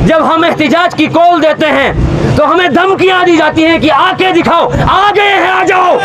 जब हम एहतिजाज की कॉल देते हैं तो हमें धमकियां दी जाती हैं कि आके दिखाओ, आ गए हैं, आ जाओ।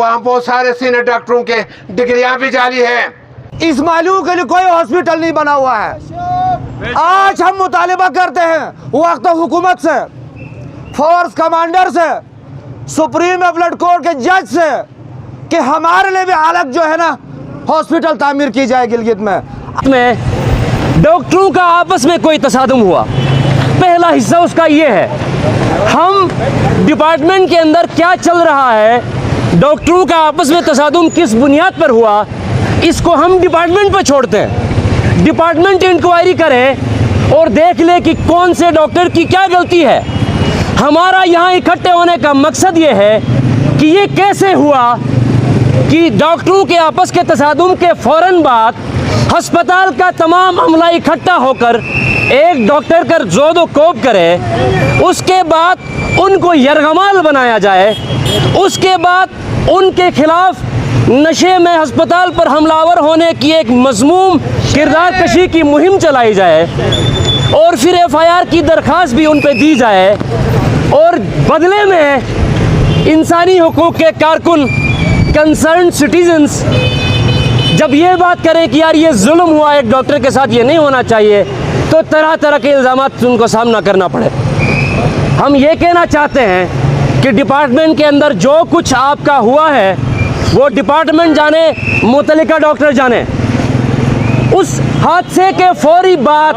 वहाँ बहुत सारे सीनियर डॉक्टरों के डिग्रियां भी जाली है। इस मालूम के लिए कोई हॉस्पिटल नहीं बना हुआ है। आज हम मुतालिबा करते हैं वक्त हुकूमत से, फोर्स कमांडर से, सुप्रीम अपीलेट कोर्ट के जज से कि हमारे लिए भी अलग जो है ना हॉस्पिटल तामीर की जाए गिलगित में। डॉक्टरों का आपस में कोई तसादुम हुआ, पहला हिस्सा उसका ये है, हम डिपार्टमेंट के अंदर क्या चल रहा है, डॉक्टरों का आपस में तसादुम किस बुनियाद पर हुआ, इसको हम डिपार्टमेंट पर छोड़ते हैं। डिपार्टमेंट इंक्वायरी करे और देख ले कि कौन से डॉक्टर की क्या गलती है। हमारा यहाँ इकट्ठे होने का मकसद ये है कि ये कैसे हुआ कि डॉक्टरों के आपस के तसादुम के फ़ौरन बाद अस्पताल का तमाम अमला इकट्ठा होकर एक डॉक्टर का जोदो कोप करे, उसके बाद उनको यरगमाल बनाया जाए, उसके बाद उनके खिलाफ नशे में अस्पताल पर हमलावर होने की एक मज़मूम किरदार कशी की मुहिम चलाई जाए और फिर FIR की दरख्वास्त भी उन पर दी जाए और बदले में इंसानी हुकूक के कारकुन, कंसर्न सिटीजन्स जब ये बात करें कि यार ये जुल्म हुआ एक डॉक्टर के साथ, ये नहीं होना चाहिए, तो तरह तरह के इल्ज़ामात उनको सामना करना पड़े। हम ये कहना चाहते हैं कि डिपार्टमेंट के अंदर जो कुछ आपका हुआ है वो डिपार्टमेंट जाने, मुतल्लिका डॉक्टर जाने। उस हादसे के फौरी बाद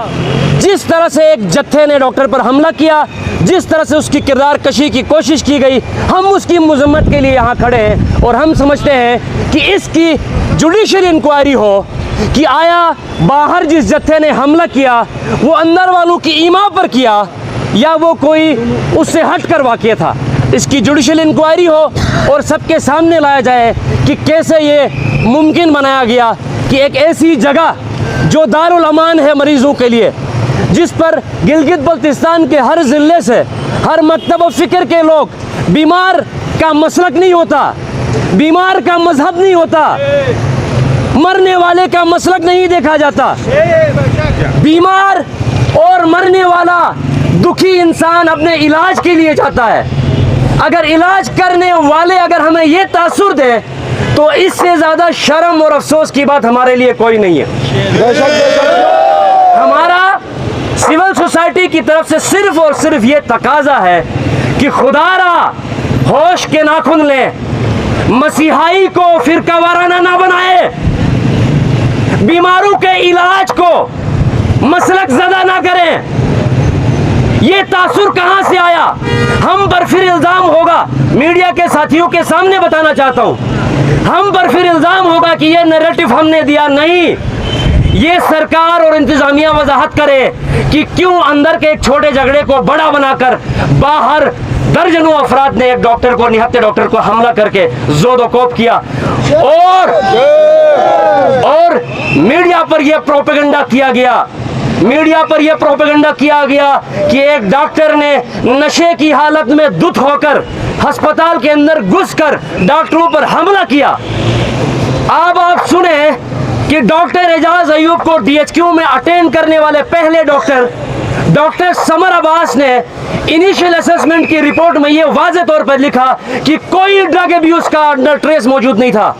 जिस तरह से एक जत्थे ने डॉक्टर पर हमला किया, जिस तरह से उसकी किरदार कशी की कोशिश की गई, हम उसकी मजम्मत के लिए यहाँ खड़े हैं और हम समझते हैं कि इसकी जुडिशल इंक्वायरी हो कि आया बाहर जिस जत्थे ने हमला किया वो अंदर वालों की ईमा पर किया या वो कोई उससे हट कर वाक़या था। इसकी जुडिशल इंक्वायरी हो और सबके सामने लाया जाए कि कैसे ये मुमकिन बनाया गया कि एक ऐसी जगह जो दारुल अमान है मरीज़ों के लिए, जिस पर गिलगित बल्तिस्तान के हर ज़िले से, हर मकतब फ़िक्र के लोग, बीमार का मसलक नहीं होता, बीमार का मजहब नहीं होता, मरने वाले का मसलक नहीं देखा जाता। बीमार और मरने वाला दुखी इंसान अपने इलाज के लिए जाता है। अगर इलाज करने वाले अगर हमें ये तासुर दे तो इससे ज़्यादा शर्म और अफसोस की बात हमारे लिए कोई नहीं है। हमारा सिविल सोसाइटी की तरफ से सिर्फ और सिर्फ ये तकाजा है कि खुदारा होश के नाखून लें, मसीहाई को फिरका वाराना ना बनाए, बीमारों के इलाज को मसलक ज़दा ना करें। ये तासुर कहां से आया? हम पर फिर इल्ज़ाम होगा, मीडिया के साथियों के सामने बताना चाहता हूं, हम पर फिर इल्ज़ाम होगा कि ये नैरेटिव हमने दिया। नहीं, ये सरकार और इंतजामिया वजाहत करे कि क्यों अंदर के एक छोटे झगड़े को बड़ा बनाकर बाहर दर्जनों अफराद ने एक डॉक्टर को, निहत्ते डॉक्टर को हमला करके जोदो कोप किया और मीडिया पर यह प्रोपेगेंडा किया गया, मीडिया पर यह प्रोपेगेंडा किया गया कि एक डॉक्टर ने नशे की हालत में दुत होकर अस्पताल के अंदर घुसकर डॉक्टरों पर हमला किया। अब आप सुने कि डॉक्टर एजाज अयूब को DHQ में अटेंड करने वाले पहले डॉक्टर समर अब्बास ने इनिशियल असेसमेंट की रिपोर्ट में यह वाज़े तौर पर लिखा कि कोई ड्रग अब्यूज का अंडर ट्रेस मौजूद नहीं था।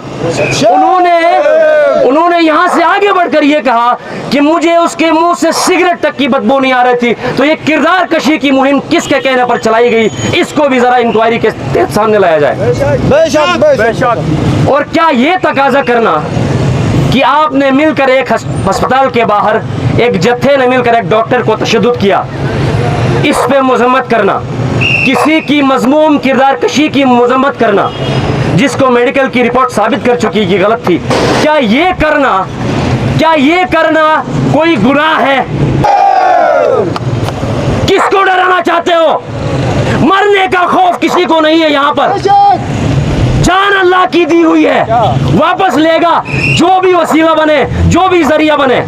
उन्होंने यहां से आगे बढ़कर यह कहा कि मुझे उसके मुंह से सिगरेट तक की बदबू नहीं आ रही थी। तो ये किरदार कशी की मुहिम किसके कहने पर चलाई गई, इसको भी जरा इंक्वायरी के सामने लाया जाए। और क्या ये तकाजा करना कि आपने मिलकर एक अस्पताल के बाहर एक जत्थे ने मिलकर एक डॉक्टर को तशद्दुद किया, इस पे मजम्मत करना, किसी की मजमूम किरदार कशी की मजम्मत करना जिसको मेडिकल की रिपोर्ट साबित कर चुकी कि गलत थी, क्या ये करना कोई गुनाह है? किसको डराना चाहते हो? मरने का खौफ किसी को नहीं है। यहाँ पर जान अल्लाह की दी हुई है, वापस लेगा, जो भी वसीला बने, जो भी जरिया बने।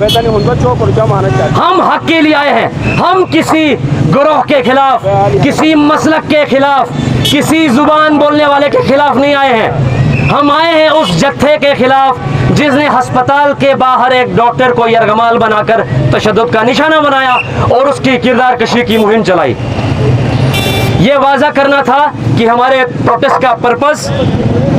हम हक के लिए आए हैं, हम किसी ग्रोह के खिलाफ, किसी मसलक के खिलाफ, किसी जुबान बोलने वाले के खिलाफ नहीं आए हैं। हम आए हैं उस जत्थे के खिलाफ जिसने अस्पताल के बाहर एक डॉक्टर को यरगमाल बनाकर तशद्दुद का निशाना बनाया और उसकी किरदार कशी की मुहिम चलाई। ये वाज़ा करना था कि हमारे प्रोटेस्ट का पर्पस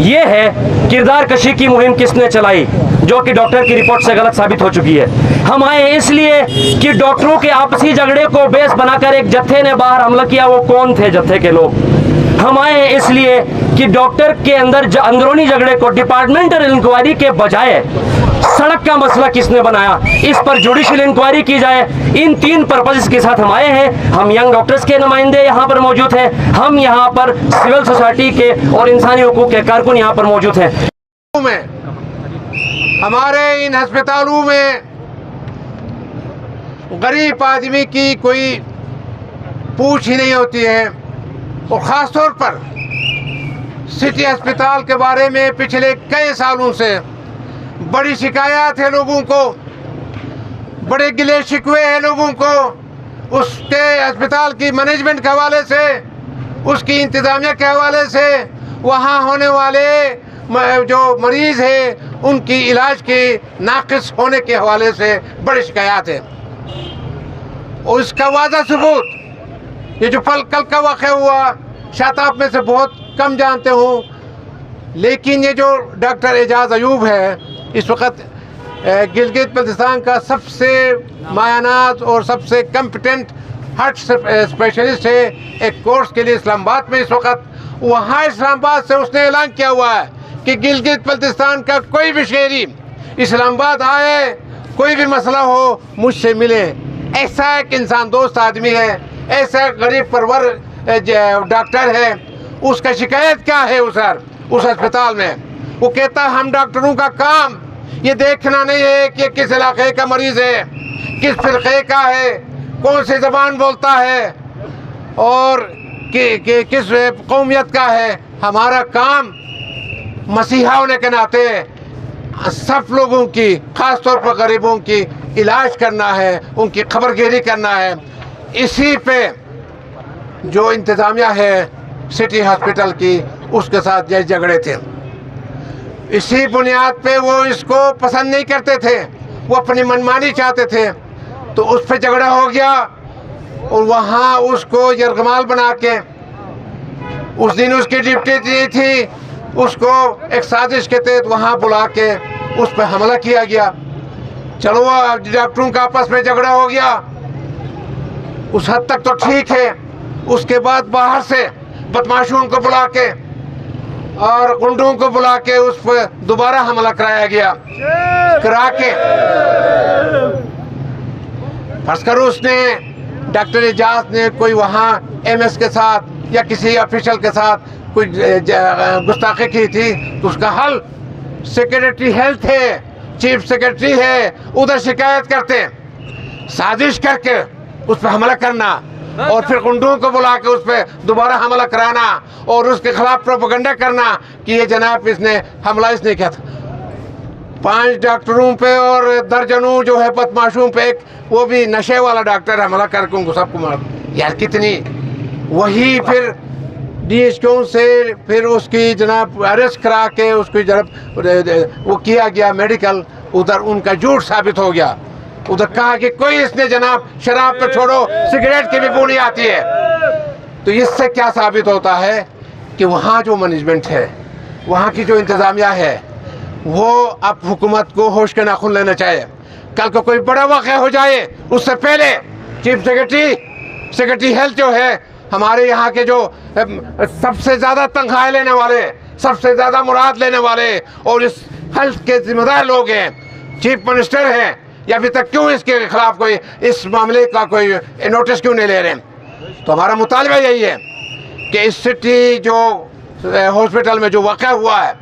ये है किरदार कशी की मुहिम किसने चलाई, जो कि डॉक्टर की रिपोर्ट से गलत साबित हो चुकी है। हम आए इसलिए कि डॉक्टरों के आपसी झगड़े को बेस बनाकर एक जत्थे ने बाहर हमला किया, वो कौन थे जत्थे के लोग। हम आए इसलिए कि डॉक्टर के अंदर अंदरूनी झगड़े को डिपार्टमेंटल इंक्वायरी के बजाय सड़क का मसला किसने बनाया, इस पर जुडिशियल इंक्वायरी की जाए। इन 3 पर्पस के साथ हम आए हैं। हम यंग डॉक्टर्स के नुमाइंदे यहाँ पर मौजूद हैं, हम यहाँ पर सिविल सोसाइटी के और इंसानी हुकूक के कारकुन यहाँ पर मौजूद हैं। हमारे इन अस्पतालों में गरीब आदमी की कोई पूछ ही नहीं होती है, और ख़ास तौर पर सिटी अस्पताल के बारे में पिछले कई सालों से बड़ी शिकायत है लोगों को, बड़े गिले शिकवे हैं लोगों को उसके अस्पताल की मैनेजमेंट के हवाले से, उसकी इंतज़ामिया के हवाले से, वहाँ होने वाले जो मरीज़ हैं उनकी इलाज के नाक़िस होने के हवाले से बड़ी शिकायत है। और इसका वाज़ह सबूत ये जो कल का वाक़या हुआ, शायद आप में से बहुत कम जानते हो, लेकिन ये जो डॉक्टर एजाज़ अयूब है इस वक्त गिलगित बल्तिस्तान का सबसे मायनात और सबसे कम्पिटेंट हार्ट स्पेशलिस्ट है। एक कोर्स के लिए इस्लामाबाद में इस वक्त वहाँ इस्लामाबाद से उसने ऐलान किया हुआ है कि गिलगित बल्तिस्तान का कोई भी शहरी इस्लामाबाद आए, कोई भी मसला हो मुझसे मिले। ऐसा एक इंसान दोस्त आदमी है, ऐसा गरीब परवर डॉक्टर है। उसका शिकायत क्या है उस अस्पताल में? वो कहता है हम डॉक्टरों का काम ये देखना नहीं है कि किस इलाके का मरीज़ है, किस फिरके का है, कौन सी ज़बान बोलता है और किस कौमियत का है। हमारा काम मसीहा होने के नाते सब लोगों की, ख़ास तौर पर गरीबों की इलाज करना है, उनकी खबरगिरी करना है। इसी पे जो इंतज़ामिया है सिटी हॉस्पिटल की उसके साथ ये झगड़े थे। इसी बुनियाद पे वो इसको पसंद नहीं करते थे, वो अपनी मनमानी चाहते थे, तो उस पर झगड़ा हो गया और वहाँ उसको यरगमाल बना के उस दिन उसकी ड्यूटी दी थी, उसको एक साजिश के तहत वहाँ बुला के उस पर हमला किया गया। चलो डॉक्टरों का आपस में झगड़ा हो गया, उस हद तक तो ठीक है। उसके बाद बाहर से बदमाशों को बुला के और गुंडों को बुला के उस पर दोबारा हमला कराया गया। करा के फर्ज करो उसने डॉक्टर एजाज ने कोई वहाँ एमएस के साथ या किसी ऑफिशियल के साथ कोई गुस्ताखी की थी, तो उसका हल सेक्रेटरी हेल्थ है, चीफ सेक्रेटरी है, उधर शिकायत करते, साजिश करके उस पर हमला करना और फिर गुंडों को बुला के उस पर दोबारा हमला कराना और उसके खिलाफ प्रोपेगेंडा करना कि ये जनाब इसने हमला इसने किया था। 5 डॉक्टरों पे और दर्जनों जो है बदमाशों पे, एक वो भी नशे वाला डॉक्टर हमला करके उनको सबको मार। यार कितनी, वही फिर DHQ से फिर उसकी जनाब अरेस्ट करा के उसकी जनाब वो किया गया मेडिकल, उधर उनका झूठ साबित हो गया। उधर कहा कि कोई इसने जनाब शराब पे छोड़ो सिगरेट की भी बू नहीं आती है। तो इससे क्या साबित होता है कि वहाँ जो मैनेजमेंट है, वहाँ की जो इंतज़ामिया है, वो अब हुकूमत को होश के नाखून लेना चाहिए। कल को कोई बड़ा वाक़या हो जाए उससे पहले चीफ सेक्रेटरी हेल्थ जो है, हमारे यहाँ के जो सबसे ज़्यादा तनख्वाहें लेने वाले, सबसे ज़्यादा मुराद लेने वाले और इस हेल्थ के जिम्मेदार लोग हैं, चीफ मिनिस्टर हैं, या अभी तक क्यों इसके खिलाफ कोई इस मामले का कोई नोटिस क्यों नहीं ले रहे हैं? तो हमारा मुतालबा यही है कि इस सिटी जो हॉस्पिटल में जो वाक़या हुआ है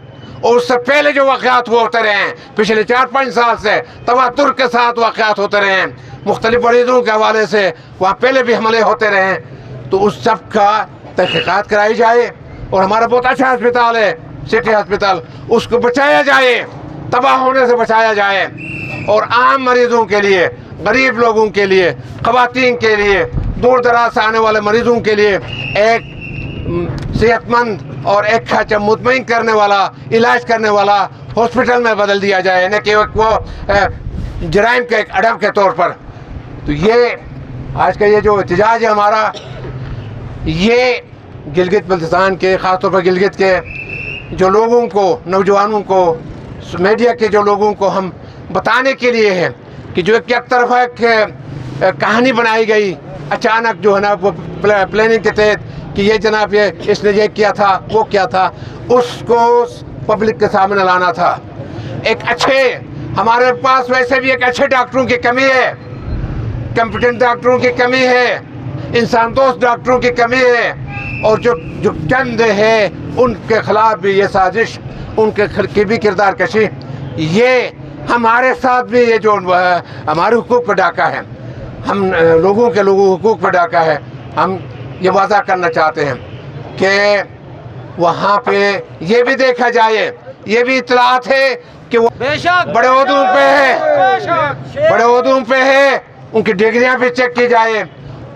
और उससे पहले जो वाक़यात होते रहे हैं पिछले 4-5 साल से तवातुर के साथ वाक़यात होते रहे हैं, मुख्तलिफ मरीज़ों के हवाले से वहाँ पहले भी हमले होते रहे हैं, तो उस सब का तहक़ीक़ात कराई जाए और हमारा बहुत अच्छा अस्पताल है सिटी हॉस्पिटल, उसको बचाया जाए, तबाह होने से बचाया जाए और आम मरीज़ों के लिए, गरीब लोगों के लिए, ख़वातीन के लिए, दूर दराज से आने वाले मरीज़ों के लिए एक सेहतमंद और एक खर्चा मुतमईन करने वाला, इलाज करने वाला हॉस्पिटल में बदल दिया जाए, न कि वो जराइम के एक अडब के तौर पर। तो ये आज का ये जो एहतजाज है हमारा, ये गिलगित बल्तिस्तान के, ख़ासतौर पर गिलगित के जो लोगों को, नौजवानों को, मीडिया के जो लोगों को हम बताने के लिए है कि जो एक तरफा कहानी बनाई गई अचानक, जो है ना वो प्लानिंग के तहत कि ये जनाब ये इसने ये किया था, वो किया था, उसको पब्लिक के सामने लाना था। एक अच्छे, हमारे पास वैसे भी एक अच्छे डॉक्टरों की कमी है, कंपिटेंट डॉक्टरों की कमी है, इंसान दोस्त डॉक्टरों की कमी है, और जो चंद है उनके खिलाफ भी ये साजिश, उनके भी किरदार कशी, ये हमारे साथ भी ये जो हमारे हुकूक पर डाका है, हम लोगों हुकूक पर डाका है। हम ये वादा करना चाहते हैं कि वहाँ पे ये भी देखा जाए, ये भी इतलात है कि वो बेशक बड़े ओहदों पे है, बड़े ओहदों पे है, उनकी डिग्रियाँ भी चेक की जाए,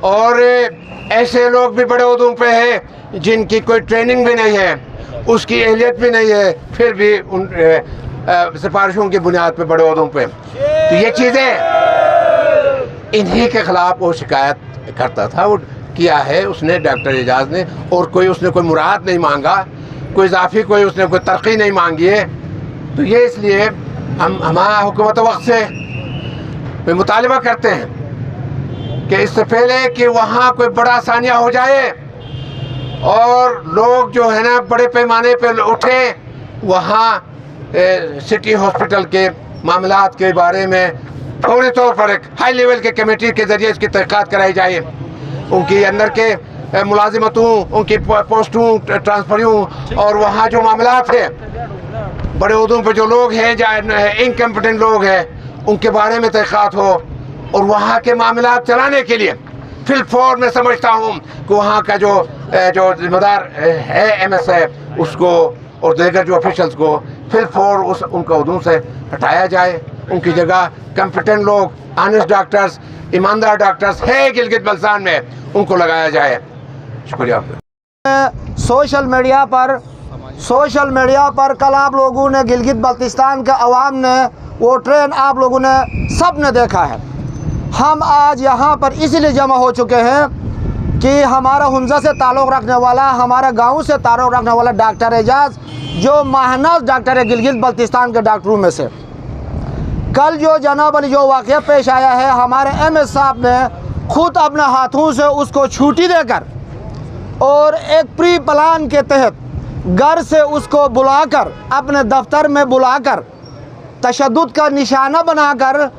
और ऐसे लोग भी बड़े ओहदों पे है जिनकी कोई ट्रेनिंग भी नहीं है, उसकी अहलियत भी नहीं है, फिर भी उन सिफारिशों की बुनियाद पे बड़े ओहदों पे। तो ये चीज़ें इन्हीं के ख़िलाफ़ वो शिकायत करता था, वो किया है उसने, डॉक्टर एजाज ने, और कोई उसने कोई मुराद नहीं मांगा, कोई इजाफी कोई उसने कोई तरक्की नहीं मांगी है। तो ये इसलिए हम हमारा हुकूमत वक्त से मुतालबा करते हैं कि इससे पहले कि वहाँ कोई बड़ा सानिया हो जाए और लोग जो है ना बड़े पैमाने पर उठे, वहाँ सिटी हॉस्पिटल के मामलात के बारे में फौरी तौर पर एक हाई लेवल के कमेटी के ज़रिए इसकी तहक़ीक़ात कराई जाए, उनकी अंदर के मुलाजिमतों, उनकी पोस्टों, ट्रांसफरों, और वहाँ जो मामलात है, बड़े उहदों पर जो लोग हैं, इनकम्पिटेंट लोग हैं, उनके बारे में तहक़ीक़ात हो, और वहाँ के मामलात चलाने के लिए फिलफौर मैं समझता हूँ कि वहाँ का जो जिम्मेदार है MS है, उसको और दीगर जो ऑफिशल्स को फिलफौर उनका उहदों से हटाया जाए, उनकी जगह कंपिटेंट लोग, ऑनेस्ट डॉक्टर्स, ईमानदार डॉक्टर्स है गिलगित बल्तिस्तान में, उनको लगाया जाए। शुक्रिया। सोशल मीडिया पर कल आप लोगों ने गिलगित बल्तिस्तान के अवाम ने वो ट्रेन आप लोगों ने सब ने देखा है। हम आज यहाँ पर इसलिए जमा हो चुके हैं कि हमारा हुंजा से ताल्लुक़ रखने वाला, हमारे गांव से ताल्लुक़ रखने वाला डॉक्टर एजाज, जो महानाज़ डॉक्टर है गिलगित बल्तिस्तान के डॉक्टरों में से, कल जो जनाब अली जो वाक़या पेश आया है, हमारे MS साहब ने खुद अपने हाथों से उसको छुट्टी देकर और एक प्री प्लान के तहत घर से उसको बुलाकर, अपने दफ्तर में बुलाकर, तशद्दुद का निशाना बनाकर,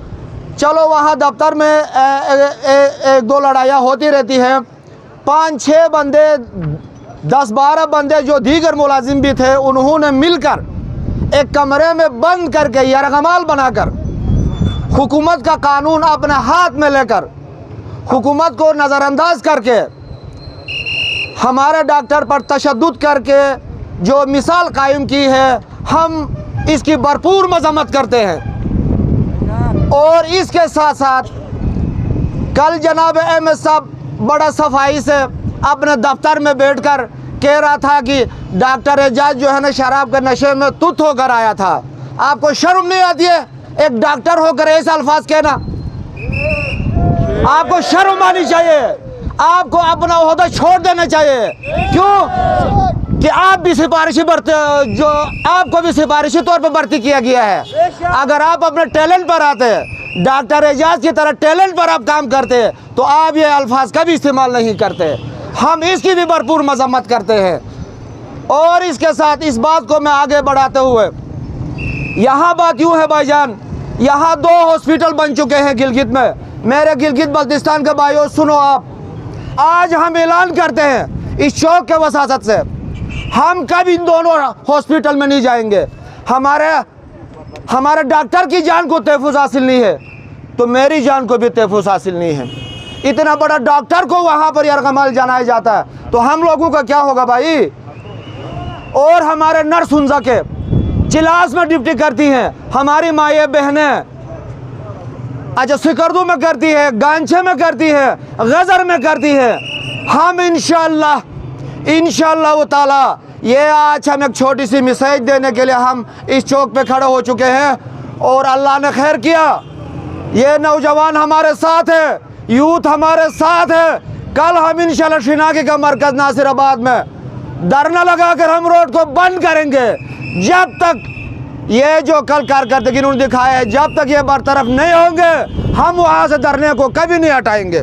चलो वहाँ दफ्तर में एक दो लड़ाइयाँ होती रहती हैं, 5-6 बंदे, 10-12 बंदे जो दीगर मुलाजिम भी थे, उन्होंने मिलकर एक कमरे में बंद करके यरगमाल बनाकर हुकूमत का कानून अपने हाथ में लेकर, हुकूमत को नज़रअंदाज करके, हमारे डॉक्टर पर तशद्दुद करके जो मिसाल कायम की है, हम इसकी भरपूर मजम्मत करते हैं। और इसके साथ साथ कल जनाब MS साहब बड़ा सफाई से अपने दफ्तर में बैठकर कह रहा था कि डॉक्टर एजाज जो है ना शराब के नशे में तुत होकर आया था। आपको शर्म नहीं आती है एक डॉक्टर होकर ऐसे अल्फाज कहना? आपको शर्म आनी चाहिए, आपको अपना ओहदा छोड़ देना चाहिए। क्यों? कि आप भी सिफारिशी भर्ती, जो आपको भी सिफारिशी तौर पर भर्ती किया गया है। अगर आप अपने टैलेंट पर आते, डॉक्टर एजाज की तरह टैलेंट पर आप काम करते, तो आप ये अल्फाज का भी इस्तेमाल नहीं करते। हम इसकी भी भरपूर मजम्मत करते हैं। और इसके साथ इस बात को मैं आगे बढ़ाते हुए, यहाँ बात यूँ है भाईजान, यहाँ 2 हॉस्पिटल बन चुके हैं गिलगित में। मेरे गिलगित बल्तिस्तान के भाइयों सुनो, आप आज हम ऐलान करते हैं इस चौक के वसासत से, हम कभी इन दोनों हॉस्पिटल में नहीं जाएंगे। हमारे डॉक्टर की जान को तहफ़्फ़ुज़ हासिल नहीं है तो मेरी जान को भी तहफ़्फ़ुज़ हासिल नहीं है। इतना बड़ा डॉक्टर को वहाँ पर यरगमाल जनाया जाता है तो हम लोगों का क्या होगा भाई? और हमारे नर्स हुंजा के चिलास में ड्यूटी करती हैं, हमारी माएँ बहनें अच्छा सिकरदू में करती है, गांछे में करती है, गज़र में करती है। हम इंशाअल्लाह वो ताला ये आज हम एक छोटी सी मैसेज देने के लिए हम इस चौक पे खड़े हो चुके हैं और अल्लाह ने खैर किया, ये नौजवान हमारे साथ है, यूथ हमारे साथ है। कल हम इंशाल्लाह शिनाकी का मरकज़ नासिराबाद में धरना लगाकर हम रोड को बंद करेंगे। जब तक ये जो कल कारकर्दगी उन्होंने दिखाया है, जब तक ये बरतरफ नहीं होंगे हम वहाँ से धरने को कभी नहीं हटाएंगे।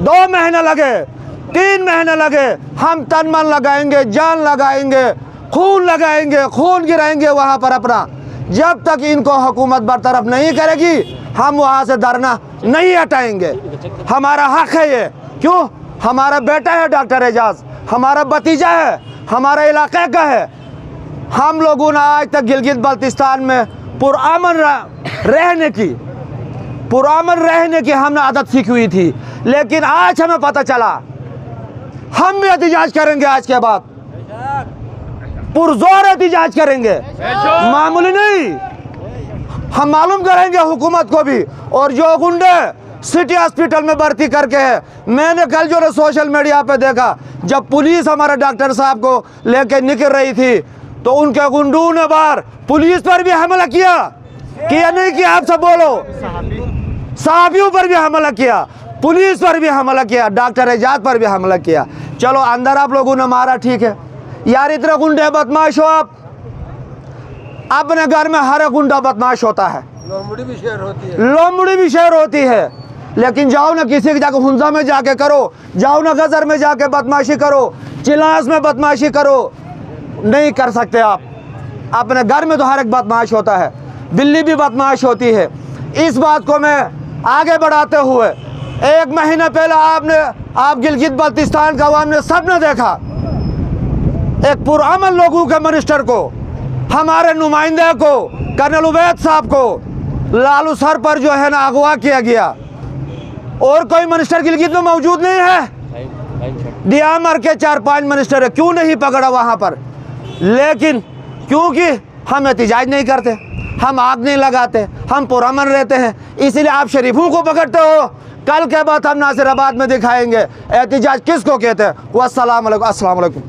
2 महीने लगे, 3 महीने लगे, हम तन मन लगाएंगे, जान लगाएंगे, खून लगाएंगे, खून गिराएंगे वहाँ पर अपना। जब तक इनको हुकूमत बरतरफ नहीं करेगी हम वहाँ से धरना नहीं हटाएंगे। हमारा हक है ये। क्यों? हमारा बेटा है डॉक्टर एजाज, हमारा भतीजा है, हमारा इलाके का है। हम लोगों ने आज तक गिलगित बल्तिस्तान में पुरअमन रहने की हमने आदत सीखी हुई थी, लेकिन आज हमें पता चला हम भी एहतिजाज करेंगे। आज के बाद पुरजोर एहतिजाज करेंगे, मामूली नहीं। हम मालूम करेंगे हुकूमत को भी। और जो गुंडे सिटी हॉस्पिटल में भर्ती करके है, मैंने कल जो है सोशल मीडिया पे देखा, जब पुलिस हमारे डॉक्टर साहब को लेके निकल रही थी तो उनके गुंडों ने बाहर पुलिस पर भी हमला किया नहीं किया? आप सब बोलो। साहबियों पर भी हमला किया, पुलिस पर भी हमला किया, डॉक्टर एजाज पर भी हमला किया। चलो अंदर आप लोगों ने मारा, ठीक है यार, इतने गुंडे बदमाश हो आप। अपने घर में हर एक गुंडा बदमाश होता है, लोमड़ी भी शेर होती है। लेकिन जाओ ना किसी के जाके हुंजा में जाके करो, जाओ ना गजर में जाके बदमाशी करो, चिलास में बदमाशी करो, नहीं कर सकते आप। अपने घर में तो हर एक बदमाश होता है, बिल्ली भी बदमाश होती है। इस बात को मैं आगे बढ़ाते हुए, 1 महीना पहले आप गिलगित बल्तिस्तान का अवाम ने सबने देखा एक पुरअमन लोगों के मिनिस्टर को, हमारे नुमाइंदे को, कर्नल उबैद साहब को लालू सर पर जो है ना अगवा किया गया। और कोई मिनिस्टर गिलगित में मौजूद नहीं है। डियामर के 4-5 मिनिस्टर है, क्यों नहीं पकड़ा वहाँ पर? लेकिन क्योंकि हम एहतिजाज नहीं करते, हम आग नहीं लगाते, हम पुरअमन रहते हैं, इसीलिए आप शरीफों को पकड़ते हो। कल के बाद हम नासिराबाद में दिखाएंगे एहतिजाज किसको कहते हैं। वस्सलाम अलैकुम।